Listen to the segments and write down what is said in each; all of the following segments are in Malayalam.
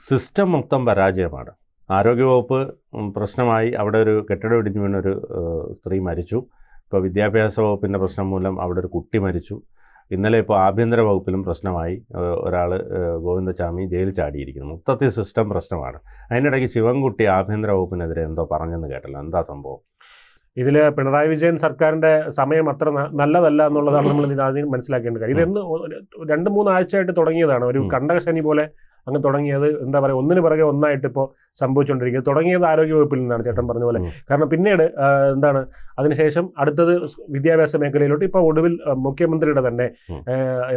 സിസ്റ്റം മൊത്തം പരാജയമാണ്. ആരോഗ്യവകുപ്പ് പ്രശ്നമായി, അവിടെ ഒരു കെട്ടിടം ഇടിഞ്ഞു വീണൊരു സ്ത്രീ മരിച്ചു. ഇപ്പോൾ വിദ്യാഭ്യാസ വകുപ്പിൻ്റെ പ്രശ്നം മൂലം അവിടെ ഒരു കുട്ടി മരിച്ചു. ഇന്നലെ ഇപ്പോൾ ആഭ്യന്തര വകുപ്പിലും പ്രശ്നമായി, ഒരാൾ ഗോവിന്ദചാമി ജയിലിൽ ചാടിയിരിക്കുന്നു. മൊത്തത്തിൽ സിസ്റ്റം പ്രശ്നമാണ്. അതിനിടയ്ക്ക് ശിവൻകുട്ടി ആഭ്യന്തര വകുപ്പിനെതിരെ എന്തോ പറഞ്ഞെന്ന് കേട്ടല്ലോ, എന്താ സംഭവം? ഇതിൽ പിണറായി വിജയൻ സർക്കാരിൻ്റെ സമയം അത്ര നല്ലതല്ല എന്നുള്ളതാണ് നമ്മൾ ആദ്യം മനസ്സിലാക്കേണ്ട കാര്യം. ഇതെന്ന് 2-3 ആഴ്ചയായിട്ട് തുടങ്ങിയതാണ്, ഒരു കണ്ടകശനി പോലെ അങ്ങ് തുടങ്ങിയത്. എന്താ പറയുക, ഒന്നിന് പിറകെ ഒന്നായിട്ട് ഇപ്പോൾ സംഭവിച്ചുകൊണ്ടിരിക്കുന്നത്. തുടങ്ങിയത് ആരോഗ്യവകുപ്പിൽ നിന്നാണ്, ചേട്ടൻ പറഞ്ഞ പോലെ. കാരണം പിന്നീട് എന്താണ്, അതിനുശേഷം അടുത്തത് വിദ്യാഭ്യാസ മേഖലയിലോട്ട്, ഇപ്പോൾ ഒടുവിൽ മുഖ്യമന്ത്രിയുടെ തന്നെ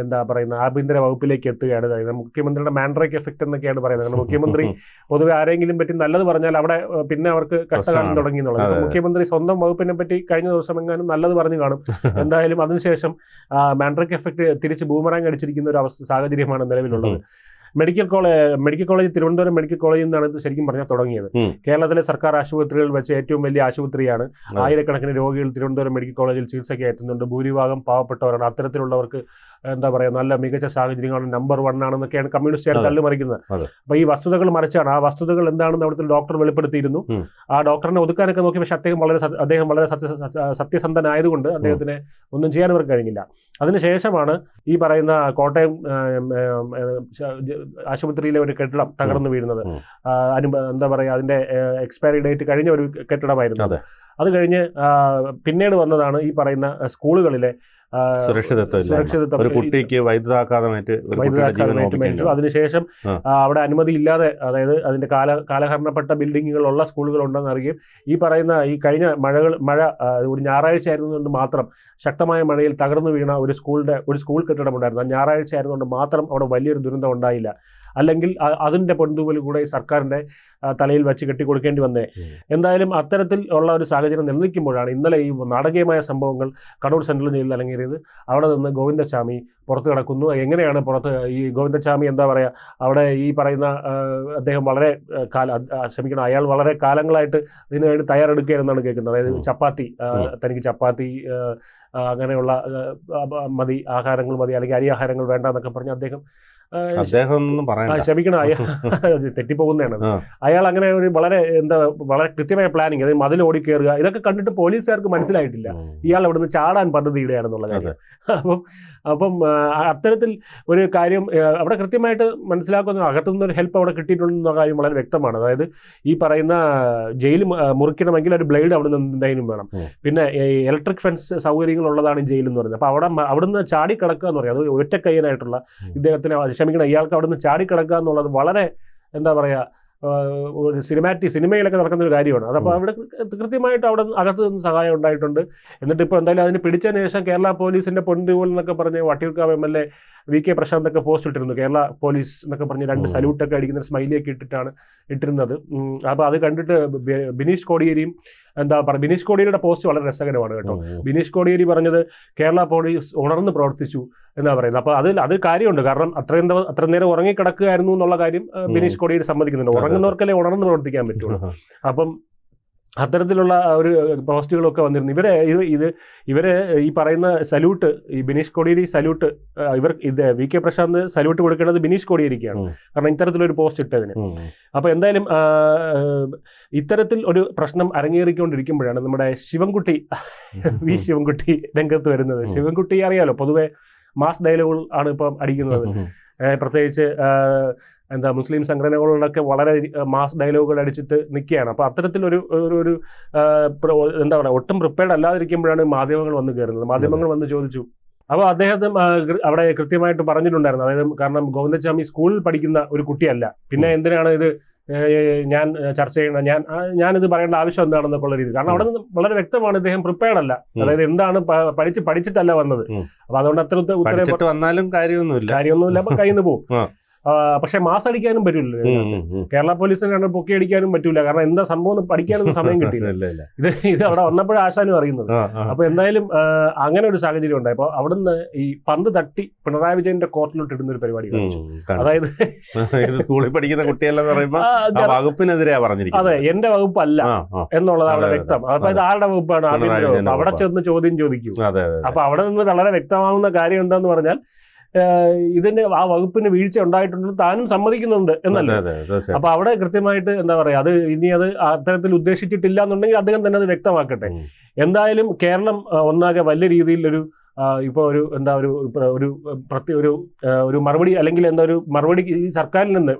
എന്താ പറയുന്ന ആഭ്യന്തര വകുപ്പിലേക്ക് എത്തുകയാണ്. മുഖ്യമന്ത്രിയുടെ മാൻഡ്രേക്ക് എഫക്റ്റ് എന്നൊക്കെയാണ് പറയുന്നത്. കാരണം മുഖ്യമന്ത്രി പൊതുവെ ആരെങ്കിലും പറ്റി നല്ലത് പറഞ്ഞാൽ അവിടെ പിന്നെ അവർക്ക് കഷ്ടകാലം തുടങ്ങി എന്നുള്ളത്. മുഖ്യമന്ത്രി സ്വന്തം വകുപ്പിനെ പറ്റി കഴിഞ്ഞ ദിവസം എങ്ങാനും നല്ലത് പറഞ്ഞു കാണും. എന്തായാലും അതിനുശേഷം മാൻഡ്രേക്ക് എഫക്റ്റ് തിരിച്ച് ബൂമറാങ് അടിച്ചിരിക്കുന്ന ഒരു സാഹചര്യമാണ് നിലവിലുള്ളത്. മെഡിക്കൽ കോളേജ് തിരുവനന്തപുരം മെഡിക്കൽ കോളേജിൽ നിന്നാണ് ഇത് ശരിക്കും പറഞ്ഞാൽ തുടങ്ങിയത്. കേരളത്തിലെ സർക്കാർ ആശുപത്രികളിൽ വെച്ച് ഏറ്റവും വലിയ ആശുപത്രിയാണ്. ആയിരക്കണക്കിന് രോഗികൾ തിരുവനന്തപുരം മെഡിക്കൽ കോളേജിൽ ചികിത്സയ്ക്ക് എത്തുന്നുണ്ട്. ഭൂരിഭാഗം പാവപ്പെട്ടവരാണ്. അത്തരത്തിലുള്ളവർക്ക് എന്താ പറയുക, നല്ല മികച്ച സാഹചര്യങ്ങളാണ്, നമ്പർ 1 ആണെന്നൊക്കെയാണ് കമ്മ്യൂണിസ്റ്റുകാർ തള്ളിമറിക്കുന്നത്. അപ്പോൾ ഈ വസ്തുതകൾ മറിച്ചാണ്. ആ വസ്തുതകൾ എന്താണെന്ന് അവിടുത്തെ ഡോക്ടർ വെളിപ്പെടുത്തിയിരുന്നു. ആ ഡോക്ടറിനെ ഒതുക്കാനൊക്കെ നോക്കി, പക്ഷേ അദ്ദേഹം വളരെ സത്യസന്ധനായതുകൊണ്ട് അദ്ദേഹത്തിന് ഒന്നും ചെയ്യാൻ അവർക്ക് കഴിഞ്ഞില്ല. അതിനുശേഷമാണ് ഈ പറയുന്ന കോട്ടയം ആശുപത്രിയിലെ ഒരു കെട്ടിടം തകർന്നു വീഴുന്നത്. എന്താ പറയുക, അതിൻ്റെ എക്സ്പയറി ഡേറ്റ് കഴിഞ്ഞ ഒരു കെട്ടിടമായിരുന്നു. അത് കഴിഞ്ഞ് പിന്നീട് വന്നതാണ് ഈ പറയുന്ന സ്കൂളുകളിലെ സുരക്ഷിതത്വം. ഒരു കുട്ടിക്ക് വൈദ്യുതാഘാതം മരിച്ചു. അതിനുശേഷം അവിടെ അനുമതിയില്ലാതെ, അതായത് അതിന്റെ കാലഹരണപ്പെട്ട ബിൽഡിങ്ങുകളുള്ള സ്കൂളുകൾ ഉണ്ടെന്ന് അറിയുകയും, ഈ പറയുന്ന ഈ കഴിഞ്ഞ മഴ ഒരു ഞായറാഴ്ച ആയിരുന്നുകൊണ്ട് മാത്രം ശക്തമായ മഴയിൽ തകർന്നു വീണ ഒരു സ്കൂൾ കെട്ടിടം ഉണ്ടായിരുന്നു. ആ ഞായറാഴ്ച ആയിരുന്നുകൊണ്ട് മാത്രം അവിടെ വലിയൊരു ദുരന്തം ഉണ്ടായില്ല. അല്ലെങ്കിൽ അതിൻ്റെ പൊൻതൂവൽ കൂടെ സർക്കാരിൻ്റെ തലയിൽ വെച്ച് കെട്ടിക്കൊടുക്കേണ്ടി വന്നേ. എന്തായാലും അത്തരത്തിൽ ഉള്ള ഒരു സാഹചര്യം നിലനിൽക്കുമ്പോഴാണ് ഇന്നലെ ഈ നാടകീയമായ സംഭവങ്ങൾ കണ്ണൂർ സെൻട്രൽ ജയിലിൽ അലങ്ങേറിയത്. അവിടെ നിന്ന് ഗോവിന്ദചാമി പുറത്ത് കിടക്കുന്നു. എങ്ങനെയാണ് പുറത്ത് ഈ ഗോവിന്ദചാമി, എന്താ പറയുക, അവിടെ ഈ പറയുന്ന അദ്ദേഹം അയാൾ വളരെ കാലങ്ങളായിട്ട് ഇതിനുവേണ്ടി തയ്യാറെടുക്കുകയെന്നാണ് കേൾക്കുന്നത്. അതായത് തനിക്ക് ചപ്പാത്തി അങ്ങനെയുള്ള ആഹാരങ്ങൾ മതി, അല്ലെങ്കിൽ അരി ആഹാരങ്ങൾ വേണ്ട എന്നൊക്കെ പറഞ്ഞ് അദ്ദേഹം ക്ഷമിക്കണം, തെറ്റിപ്പോകുന്നതാണ്. അയാൾ അങ്ങനെ ഒരു വളരെ കൃത്യമായ പ്ലാനിങ്, അതായത് മതിൽ ഓടിക്കേറുക, ഇതൊക്കെ കണ്ടിട്ട് പോലീസുകാർക്ക് മനസ്സിലായിട്ടില്ല ഇയാൾ അവിടുന്ന് ചാടാൻ പദ്ധതിയിടുകയാണെന്നുള്ള കാര്യം. അപ്പം അത്തരത്തിൽ ഒരു കാര്യം അവിടെ കൃത്യമായിട്ട് മനസ്സിലാക്കുന്ന, അകത്തുനിന്നൊരു ഹെൽപ്പ് അവിടെ കിട്ടിയിട്ടുണ്ടെന്ന കാര്യം വളരെ വ്യക്തമാണ്. അതായത് ഈ പറയുന്ന ജയിൽ മുറിക്കണമെങ്കിൽ ഒരു ബ്ലേഡ് അവിടെ നിന്ന് എന്തായാലും വേണം. പിന്നെ ഇലക്ട്രിക് ഫെൻസ് സൗകര്യങ്ങളുള്ളതാണ് ജയിൽ എന്ന് പറയുന്നത്. അപ്പോൾ അവിടുന്ന് ചാടിക്കിടക്കുക എന്ന് പറയുന്നത്, അത് ഒറ്റക്കയ്യനായിട്ടുള്ള ഇയാൾക്ക് അവിടുന്ന് ചാടിക്കിടക്കുക എന്നുള്ളത് വളരെ, എന്താ പറയുക, സിനിമയിലൊക്കെ നടക്കുന്ന ഒരു കാര്യമാണ്. അതപ്പോൾ അവിടെ കൃത്യമായിട്ട് അവിടെ അകത്ത് നിന്ന് സഹായം ഉണ്ടായിട്ടുണ്ട്. എന്നിട്ട് ഇപ്പോൾ എന്തായാലും അതിന് പിടിച്ചതിന് ശേഷം കേരള പോലീസിൻ്റെ പൊൻതൂവൽ എന്നൊക്കെ പറഞ്ഞ് വട്ടിയൂർക്കാവ് MLA VK പ്രശാന്തൊക്കെ പോസ്റ്റ് ഇട്ടിരുന്നു. കേരള പോലീസ് എന്നൊക്കെ പറഞ്ഞ് 2 സല്യൂട്ടൊക്കെ അടിക്കുന്ന സ്മൈലിയൊക്കെ ഇട്ടിരുന്നത്. അപ്പോൾ അത് കണ്ടിട്ട് ബിനീഷ് കോടിയേരിയും ബിനീഷ് കോടിയേരിയുടെ പോസ്റ്റ് വളരെ രസകരമാണ് കേട്ടോ. ബിനീഷ് കോടിയേരി പറഞ്ഞത് കേരള പോലീസ് ഉണർന്ന് പ്രവർത്തിച്ചു എന്നാണ് പറയുന്നത്. അപ്പോൾ അത് കാര്യമുണ്ട്. കാരണം അത്ര നേരം ഉറങ്ങിക്കിടക്കുകയായിരുന്നു എന്നുള്ള കാര്യം ബിനീഷ് കോടിയേരി സമ്മതിക്കുന്നുണ്ട്. ഉറങ്ങുന്നവർക്കല്ലേ ഉണർന്ന് പ്രവർത്തിക്കാൻ പറ്റുള്ളൂ. അപ്പം അത്തരത്തിലുള്ള ഒരു പോസ്റ്റുകളൊക്കെ വന്നിരുന്നു. ഇവര് ഈ പറയുന്ന സല്യൂട്ട്, ഈ Bineesh Kodiyeri salute, VK Prasanth salute കൊടുക്കേണ്ടത് ബിനീഷ് കോടിയേരിക്കാണ്. കാരണം ഇത്തരത്തിലൊരു പോസ്റ്റ് ഇട്ടതിന്. അപ്പോൾ എന്തായാലും ഇത്തരത്തിൽ ഒരു പ്രശ്നം അരങ്ങേറിക്കൊണ്ടിരിക്കുമ്പോഴാണ് നമ്മുടെ ശിവൻകുട്ടി രംഗത്ത് വരുന്നത്. ശിവൻകുട്ടി അറിയാലോ, പൊതുവെ മാസ് ഡയലോഗുകൾ ആണ് ഇപ്പം അടിക്കുന്നത്. പ്രത്യേകിച്ച് മുസ്ലിം സംഘടനകളോടൊക്കെ വളരെ മാസ് ഡയലോഗുകൾ അടിച്ചിട്ട് നിൽക്കുകയാണ്. അപ്പോൾ അത്തരത്തിലൊരു എന്താ പറയുക, ഒട്ടും പ്രിപ്പയർഡ് അല്ലാതിരിക്കുമ്പോഴാണ് മാധ്യമങ്ങൾ വന്ന് കയറുന്നത്. മാധ്യമങ്ങൾ വന്ന് ചോദിച്ചു. അപ്പോൾ അദ്ദേഹത്തെ അവിടെ കൃത്യമായിട്ട് പറഞ്ഞിട്ടുണ്ടായിരുന്നു. അതായത് കാരണം ഗോവിന്ദചാമി സ്കൂളിൽ പഠിക്കുന്ന ഒരു കുട്ടിയല്ല, പിന്നെ എന്തിനാണ് ഇത് ഞാൻ ചർച്ച ചെയ്യണം, ഞാനിത് പറയേണ്ട ആവശ്യം എന്താണെന്നൊക്കെ ഉള്ള രീതി. കാരണം അവിടെ നിന്ന് വളരെ വ്യക്തമാണ് ഇദ്ദേഹം പ്രിപ്പയർഡ് അല്ല. അതായത് എന്താണ് പഠിച്ചിട്ടല്ല വന്നത്. അപ്പൊ അതുകൊണ്ട് അത്തരത്തിൽ ഉത്തരം വന്നാലും കാര്യമൊന്നുമില്ല, അപ്പൊ കയ്യിൽ നിന്ന് പോകും. പക്ഷെ മാസ് അടിക്കാനും പറ്റില്ല. കേരള പോലീസിനെ പൊക്കി അടിക്കാനും പറ്റൂല. കാരണം എന്താ സംഭവം പഠിക്കാനൊന്നും സമയം കിട്ടിയില്ല. ഇത് അവിടെ വന്നപ്പോഴും ആശാനും അറിയുന്നത്. അപ്പൊ എന്തായാലും അങ്ങനെ ഒരു സാഹചര്യം ഉണ്ടായി. അപ്പൊ അവിടുന്ന് ഈ പന്ത് തട്ടി പിണറായി വിജയന്റെ കോർട്ടിലോട്ട് ഇടുന്ന ഒരു പരിപാടി കാണിച്ചു. അതായത് സ്കൂളിൽ പഠിക്കുന്ന കുട്ടികളെന്ന് പറയുമ്പോൾ വകുപ്പിനെതിരെയാ പറഞ്ഞിരിക്കുന്നത്. അതെ, എന്റെ വകുപ്പല്ല എന്നുള്ളത് അവിടെ വ്യക്തം. അപ്പൊ ഇത് ആരുടെ വകുപ്പാണ്? ആഭ്യന്തര വകുപ്പ്. അവിടെ ചെന്ന് ചോദ്യം ചോദിക്കും. അപ്പൊ അവിടെ നിന്ന് വളരെ വ്യക്തമാവുന്ന കാര്യം എന്താന്ന് പറഞ്ഞാൽ, ഇതിന്റെ ആ വകുപ്പിന് വീഴ്ച ഉണ്ടായിട്ടുണ്ടെന്ന് താനും സമ്മതിക്കുന്നുണ്ട് എന്നല്ല. അപ്പൊ അവിടെ കൃത്യമായിട്ട് എന്താ പറയാ, അത് ഇനി അത് അത്തരത്തിൽ ഉദ്ദേശിച്ചിട്ടില്ല എന്നുണ്ടെങ്കിൽ അദ്ദേഹം തന്നെ അത് വ്യക്തമാക്കട്ടെ. എന്തായാലും കേരളം ഒന്നാകെ വലിയ രീതിയിലൊരു ഇപ്പോൾ ഒരു എന്താ ഒരു മറുപടി, അല്ലെങ്കിൽ എന്താ ഒരു മറുപടി ഈ സർക്കാരിൽ നിന്ന്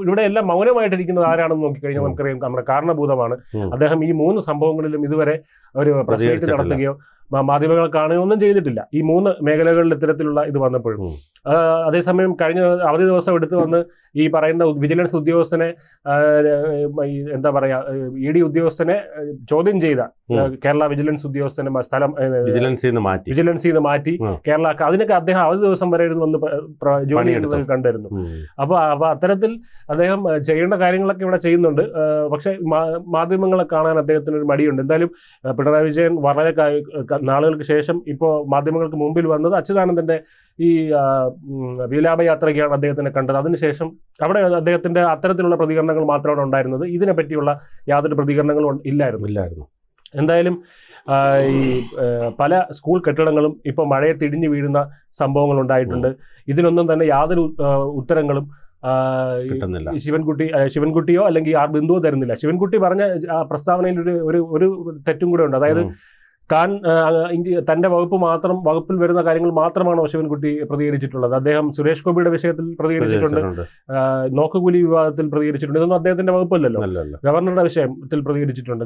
ഇവിടെ എല്ലാം മൗനമായിട്ടിരിക്കുന്നത് ആരാണെന്ന് നോക്കിക്കഴിഞ്ഞാൽ നമുക്കറിയാം നമ്മുടെ കാരണഭൂതമാണ്. അദ്ദേഹം ഈ 3 സംഭവങ്ങളിലും ഇതുവരെ ഒരു പ്രസ് മീറ്റ് നടത്തുകയോ മാധ്യമങ്ങൾ കാണുകയോ ഒന്നും ചെയ്തിട്ടില്ല ഈ 3 മേഖലകളിൽ ഇത്തരത്തിലുള്ള ഇത് വന്നപ്പോഴും. അതേസമയം കഴിഞ്ഞ അവധി ദിവസം എടുത്തു വന്ന് ഈ പറയുന്ന വിജിലൻസ് ഉദ്യോഗസ്ഥനെ എന്താ പറയാ ED ഉദ്യോഗസ്ഥനെ ചോദ്യം ചെയ്ത കേരള വിജിലൻസ് ഉദ്യോഗസ്ഥനെ സ്ഥലം വിജിലൻസിൽ നിന്ന് മാറ്റി കേരള, അതിനൊക്കെ അദ്ദേഹം അവധി ദിവസം വരെ വന്ന് ജോലി ചെയ്യുന്നത് കണ്ടിരുന്നു. അപ്പൊ അത്തരത്തിൽ അദ്ദേഹം ചെയ്യേണ്ട കാര്യങ്ങളൊക്കെ ഇവിടെ ചെയ്യുന്നുണ്ട്. പക്ഷെ മാധ്യമങ്ങളെ കാണാൻ അദ്ദേഹത്തിന് ഒരു മടിയുണ്ട്. എന്തായാലും പിണറായി വിജയൻ വളരെ നാളുകൾക്ക് ശേഷം ഇപ്പോൾ മാധ്യമങ്ങൾക്ക് മുമ്പിൽ വന്നത് അച്യുതാനന്ദന്റെ ഈ വിലാപയാത്രയ്ക്കാണ് അദ്ദേഹത്തിനെ കണ്ടത്. അതിനുശേഷം അവിടെ അദ്ദേഹത്തിന്റെ അത്തരത്തിലുള്ള പ്രതികരണങ്ങൾ മാത്രമാണ് ഉണ്ടായിരുന്നത്. ഇതിനെപ്പറ്റിയുള്ള യാതൊരു പ്രതികരണങ്ങളും ഇല്ലായിരുന്നു. എന്തായാലും ഈ പല സ്കൂൾ കെട്ടിടങ്ങളും ഇപ്പോൾ മഴയെ തിടിഞ്ഞു വീഴുന്ന സംഭവങ്ങൾ ഉണ്ടായിട്ടുണ്ട്. ഇതിനൊന്നും തന്നെ യാതൊരു ഉത്തരങ്ങളും ശിവൻകുട്ടിയോ അല്ലെങ്കിൽ ആർ ബിന്ദുവോ തരുന്നില്ല. ശിവൻകുട്ടി പറഞ്ഞ പ്രസ്താവനയിൽ ഒരു തെറ്റും കൂടെ ഉണ്ട്. അതായത് തന്റെ വകുപ്പിൽ വരുന്ന കാര്യങ്ങൾ മാത്രമാണോ ശിവൻകുട്ടി പ്രതികരിച്ചിട്ടുള്ളത്. അദ്ദേഹം സുരേഷ് ഗോപിയുടെ വിഷയത്തിൽ പ്രതികരിച്ചിട്ടുണ്ട്, നോക്കുകൂലി വിവാദത്തിൽ പ്രതികരിച്ചിട്ടുണ്ട്. ഇതൊന്നും അദ്ദേഹത്തിന്റെ വകുപ്പല്ലല്ലോ. ഗവർണറുടെ വിഷയത്തിൽ പ്രതികരിച്ചിട്ടുണ്ട്.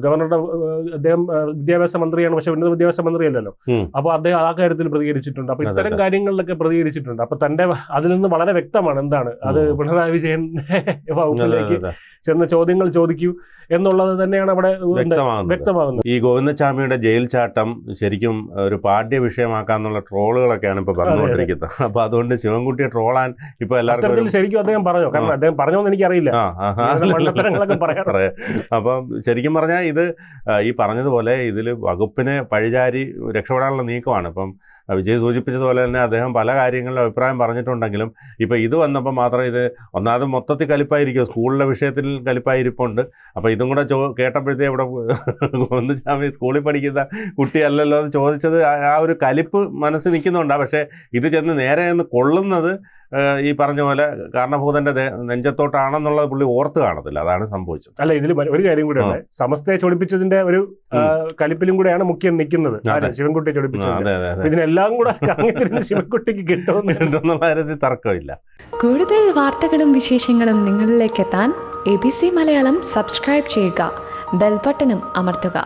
അദ്ദേഹം വിദ്യാഭ്യാസ മന്ത്രിയാണ്, പക്ഷെ ഉന്നത വിദ്യാഭ്യാസ മന്ത്രിയല്ലല്ലോ. അപ്പൊ അദ്ദേഹം ആ കാര്യത്തിൽ പ്രതികരിച്ചിട്ടുണ്ട്. അപ്പൊ ഇത്തരം കാര്യങ്ങളിലൊക്കെ പ്രതികരിച്ചിട്ടുണ്ട്. അപ്പൊ അതിൽ നിന്ന് വളരെ വ്യക്തമാണ് എന്താണ് അത് പിണറായി വിജയൻ വകുപ്പിലേക്ക് ചെന്ന് ചോദ്യങ്ങൾ ചോദിക്കൂ എന്നുള്ളത് തന്നെയാണ് അവിടെ വ്യക്തമാകുന്നത്. ഈ ഗോവിന്ദസ്വാമിയുടെ ജയിൽ ചാട്ടം ശരിക്കും ഒരു പാഠ്യ വിഷയമാക്കാന്നുള്ള ട്രോളുകളൊക്കെയാണ് ഇപ്പൊ പറഞ്ഞുകൊണ്ടിരിക്കുന്നത്. അപ്പൊ അതുകൊണ്ട് ശിവൻകുട്ടിയെ ട്രോളാൻ ഇപ്പൊ എല്ലാവർക്കും ശരിക്കും അദ്ദേഹം പറഞ്ഞോ, കാരണം അദ്ദേഹം പറഞ്ഞോന്ന് എനിക്കറിയില്ല. അപ്പം ശരിക്കും പറഞ്ഞാൽ ഇത് ഈ പറഞ്ഞതുപോലെ ഇതിൽ വകുപ്പിനെ പഴിചാരി രക്ഷപ്പെടാനുള്ള നീക്കമാണ്. ഇപ്പം വിജയ് സൂചിപ്പിച്ചതുപോലെ തന്നെ അദ്ദേഹം പല കാര്യങ്ങളിലും അഭിപ്രായം പറഞ്ഞിട്ടുണ്ടെങ്കിലും ഇപ്പം ഇത് വന്നപ്പോൾ മാത്രം ഇത് ഒന്നാമത് മൊത്തത്തിൽ കലിപ്പായിരിക്കും, സ്കൂളിലെ വിഷയത്തിൽ കലിപ്പായിരിപ്പുണ്ട്. അപ്പോൾ ഇതും കൂടെ കേട്ടപ്പോഴത്തേ ഇവിടെ ഗോവിന്ദസ്വാമി സ്കൂളിൽ പഠിക്കുന്ന കുട്ടിയല്ലല്ലോ എന്ന് ചോദിച്ചത് ആ ഒരു കലിപ്പ് മനസ്സിൽ നിൽക്കുന്നുണ്ട്. പക്ഷേ ഇത് ചെന്ന് നേരെ എന്ന് കൊള്ളുന്നത് ഈ പറഞ്ഞ പോലെ കാരണഭൂതന്റെ നെഞ്ചത്തോട്ടാണെന്നുള്ളത് പുള്ളി ഓർത്ത് കാണത്തില്ല. അതാണ് സംഭവിച്ചത്. അല്ല, ഇതിൽ ഒരു കാര്യം കൂടെ ഉണ്ട്. സമസ്തയെ ചൊടിപ്പിച്ചതിന്റെ ഒരു കലിപ്പിലും കൂടെയാണ് മുഖ്യം നിൽക്കുന്നത്, ശിവൻകുട്ടിയെ ചൊടിപ്പിച്ചത്. ഇതിനെല്ലാം കൂടെ ശിവൻകുട്ടിക്ക് കിട്ടുമെന്നുള്ള കാര്യത്തിൽ തർക്കമില്ല. കൂടുതൽ വാർത്തകളും വിശേഷങ്ങളും നിങ്ങളിലേക്ക് എത്താൻ ABC മലയാളം സബ്സ്ക്രൈബ് ചെയ്യുക, ബെൽ ബട്ടണും അമർത്തുക.